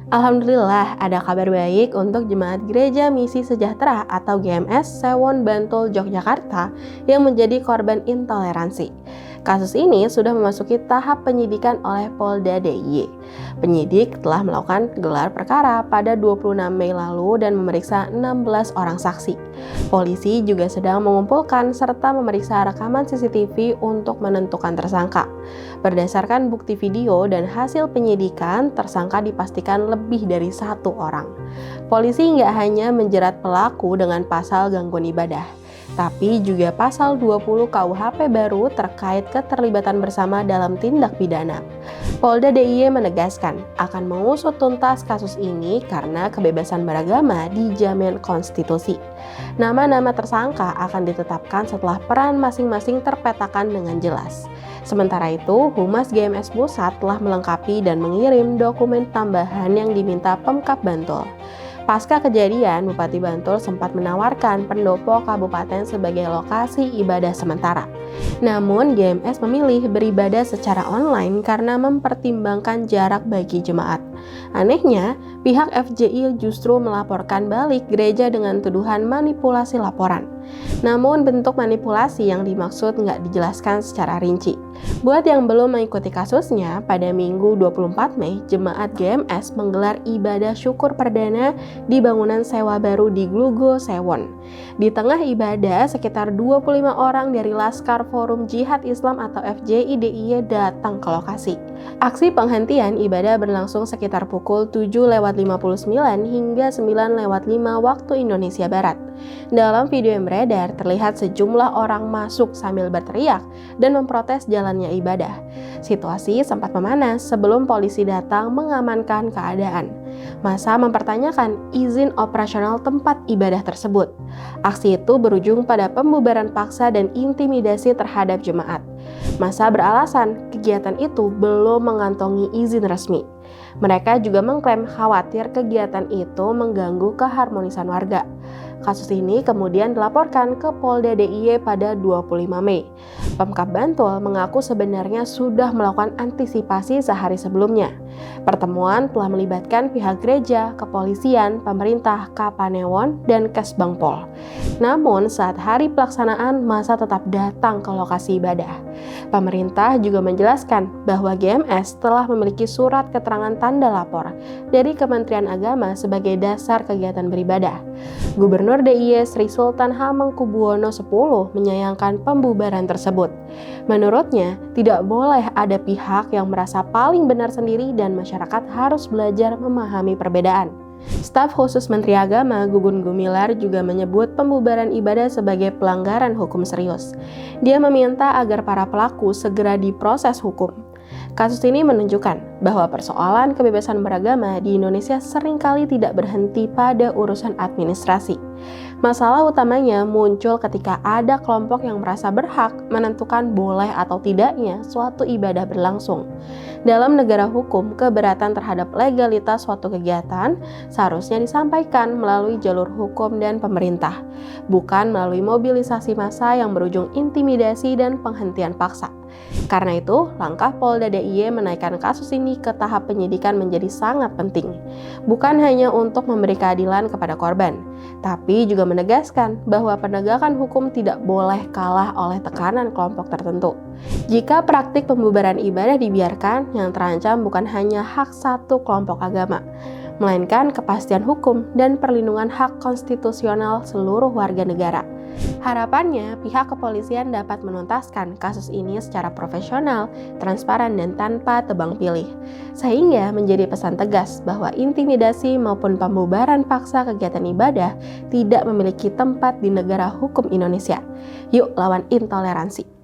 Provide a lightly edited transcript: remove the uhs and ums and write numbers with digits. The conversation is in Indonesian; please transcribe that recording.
Alhamdulillah, ada kabar baik untuk Jemaat Gereja Misi Sejahtera atau GMS Sewon Bantul Yogyakarta yang menjadi korban intoleransi. Kasus ini sudah memasuki tahap penyidikan oleh Polda DIY. Penyidik telah melakukan gelar perkara pada 26 Mei lalu dan memeriksa 16 orang saksi. Polisi juga sedang mengumpulkan serta memeriksa rekaman CCTV untuk menentukan tersangka. Berdasarkan bukti video dan hasil penyidikan, tersangka dipastikan lebih dari satu orang. Polisi nggak hanya menjerat pelaku dengan pasal gangguan ibadah, tapi juga pasal 20 KUHP baru terkait keterlibatan bersama dalam tindak pidana. Polda DIY menegaskan akan mengusut tuntas kasus ini karena kebebasan beragama dijamin konstitusi. Nama-nama tersangka akan ditetapkan setelah peran masing-masing terpetakan dengan jelas. Sementara itu, Humas GMS Pusat telah melengkapi dan mengirim dokumen tambahan yang diminta Pemkab Bantul. Pasca kejadian, Bupati Bantul sempat menawarkan pendopo kabupaten sebagai lokasi ibadah sementara. Namun, GMS memilih beribadah secara online karena mempertimbangkan jarak bagi jemaat. Anehnya, pihak FJI justru melaporkan balik gereja dengan tuduhan manipulasi laporan. Namun, bentuk manipulasi yang dimaksud nggak dijelaskan secara rinci. Buat yang belum mengikuti kasusnya, pada Minggu 24 Mei, jemaat GMS menggelar ibadah syukur perdana di bangunan sewa baru di Glugo, Sewon. Di tengah ibadah, sekitar 25 orang dari Laskar Forum Jihad Islam atau FJI DIY datang ke lokasi. Aksi penghentian ibadah berlangsung sekitar pukul 7.59 hingga 9.05 waktu Indonesia Barat. Dalam video yang beredar, terlihat sejumlah orang masuk sambil berteriak dan memprotes jalannya ibadah. Situasi sempat memanas sebelum polisi datang mengamankan keadaan. Massa mempertanyakan izin operasional tempat ibadah tersebut. Aksi itu berujung pada pembubaran paksa dan intimidasi terhadap jemaat. Massa beralasan kegiatan itu belum mengantongi izin resmi. Mereka juga mengklaim khawatir kegiatan itu mengganggu keharmonisan warga. Kasus ini kemudian dilaporkan ke Polda DIY pada 25 Mei. Pemkab Bantul mengaku sebenarnya sudah melakukan antisipasi sehari sebelumnya. Pertemuan telah melibatkan pihak gereja, kepolisian, pemerintah, Kapanewon, dan Kesbangpol. Namun saat hari pelaksanaan, massa tetap datang ke lokasi ibadah. Pemerintah juga menjelaskan bahwa GMS telah memiliki surat keterangan tanda lapor dari Kementerian Agama sebagai dasar kegiatan beribadah. Gubernur DIY Sri Sultan Hamengkubuwono X menyayangkan pembubaran tersebut. Menurutnya, tidak boleh ada pihak yang merasa paling benar sendiri dan masyarakat harus belajar memahami perbedaan. Staf khusus Menteri Agama Gugun Gumilar juga menyebut pembubaran ibadah sebagai pelanggaran hukum serius. Dia meminta agar para pelaku segera diproses hukum. Kasus ini menunjukkan bahwa persoalan kebebasan beragama di Indonesia seringkali tidak berhenti pada urusan administrasi. Masalah utamanya muncul ketika ada kelompok yang merasa berhak menentukan boleh atau tidaknya suatu ibadah berlangsung. Dalam negara hukum, keberatan terhadap legalitas suatu kegiatan seharusnya disampaikan melalui jalur hukum dan pemerintah, bukan melalui mobilisasi massa yang berujung intimidasi dan penghentian paksa. Karena itu, langkah Polda DIY menaikkan kasus ini ke tahap penyidikan menjadi sangat penting. Bukan hanya untuk memberi keadilan kepada korban, tapi juga menegaskan bahwa penegakan hukum tidak boleh kalah oleh tekanan kelompok tertentu. Jika praktik pembubaran ibadah dibiarkan, yang terancam bukan hanya hak satu kelompok agama, melainkan kepastian hukum dan perlindungan hak konstitusional seluruh warga negara. Harapannya, pihak kepolisian dapat menuntaskan kasus ini secara profesional, transparan, dan tanpa tebang pilih, sehingga menjadi pesan tegas bahwa intimidasi maupun pembubaran paksa kegiatan ibadah tidak memiliki tempat di negara hukum Indonesia. Yuk lawan intoleransi.